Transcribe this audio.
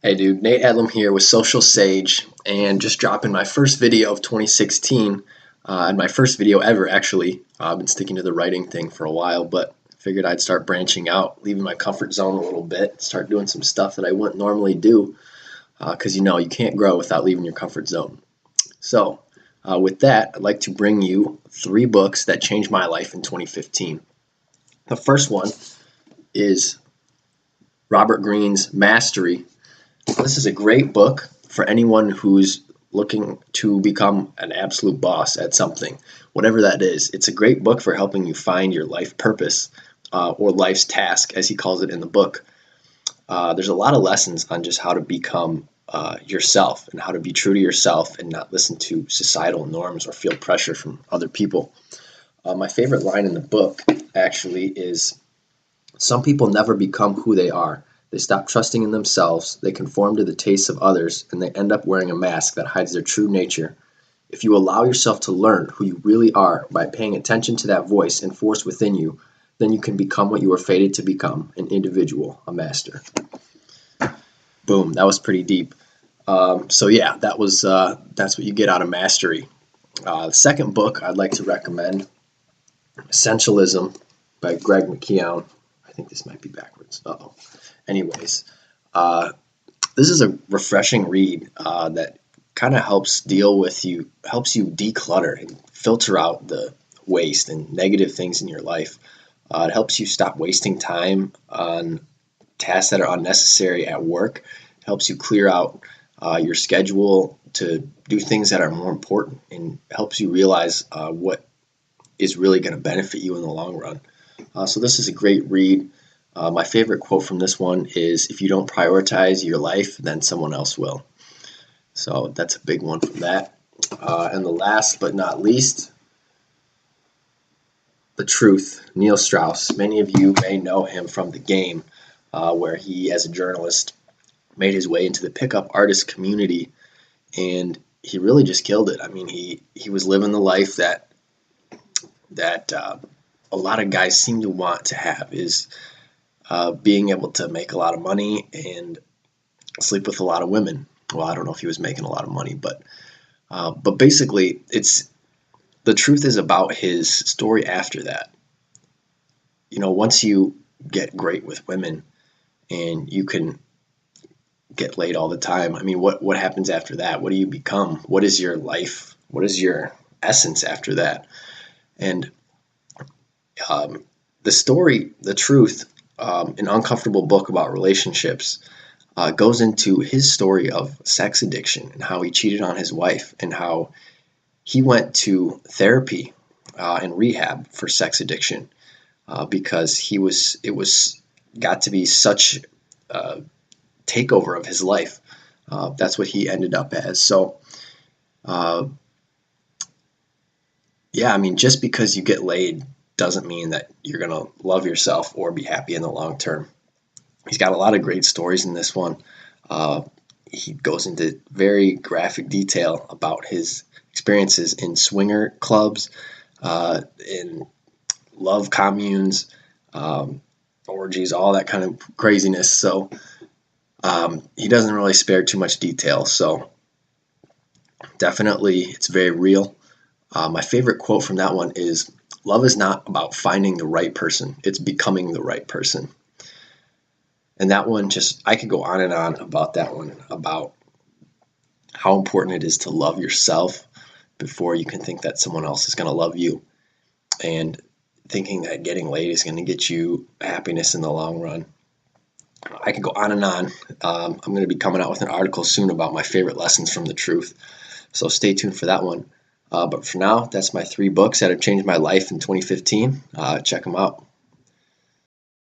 Hey dude, Nate Edlam here with Social Sage, and just dropping my first video of 2016, and my first video ever actually. I've been sticking to the writing thing for a while, but figured I'd start branching out, leaving my comfort zone a little bit, start doing some stuff that I wouldn't normally do, because you can't grow without leaving your comfort zone. So, with that, I'd like to bring you 3 books that changed my life in 2015. The first one is Robert Greene's Mastery. This is a great book for anyone who's looking to become an absolute boss at something, whatever that is. It's a great book for helping you find your life purpose, or life's task, as he calls it in the book. There's a lot of lessons on just how to become yourself and how to be true to yourself and not listen to societal norms or feel pressure from other people. My favorite line in the book actually is, "Some people never become who they are. They stop trusting in themselves, they conform to the tastes of others, and they end up wearing a mask that hides their true nature. If you allow yourself to learn who you really are by paying attention to that voice and force within you, then you can become what you were fated to become, an individual, a master." Boom, that was pretty deep. So yeah, that's what you get out of mastery. The second book I'd like to recommend, Essentialism by McKeown. I think this might be backwards. Uh-oh. Anyways, this is a refreshing read that kind of helps you declutter and filter out the waste and negative things in your life. It helps you stop wasting time on tasks that are unnecessary at work. It helps you clear out your schedule to do things that are more important, and helps you realize what is really going to benefit you in the long run. So this is a great read. My favorite quote from this one is, "If you don't prioritize your life, then someone else will." So that's a big one from that. And the last but not least, The Truth, Neil Strauss. Many of you may know him from The Game, where he, as a journalist, made his way into the pickup artist community, and he really just killed it. I mean, he was living the life that a lot of guys seem to want to have, is being able to make a lot of money and sleep with a lot of women. Well, I don't know if he was making a lot of money, but basically, The Truth is about his story after that. Once you get great with women and you can get laid all the time, I mean, what happens after that? What do you become? What is your life? What is your essence after that? And the story, The Truth, an uncomfortable book about relationships, goes into his story of sex addiction and how he cheated on his wife, and how he went to therapy and rehab for sex addiction, because it was got to be such a takeover of his life. That's what he ended up as. So yeah, I mean, just because you get laid doesn't mean that you're going to love yourself or be happy in the long term. He's got a lot of great stories in this one. He goes into very graphic detail about his experiences in swinger clubs, in love communes, orgies, all that kind of craziness. So he doesn't really spare too much detail. So definitely, it's very real. My favorite quote from that one is, "Love is not about finding the right person, it's becoming the right person." And that one, I could go on and on about that one, about how important it is to love yourself before you can think that someone else is going to love you, and thinking that getting laid is going to get you happiness in the long run. I could go on and on. I'm going to be coming out with an article soon about my favorite lessons from The Truth, so stay tuned for that one. But for now, that's my 3 books that have changed my life in 2015. Check them out.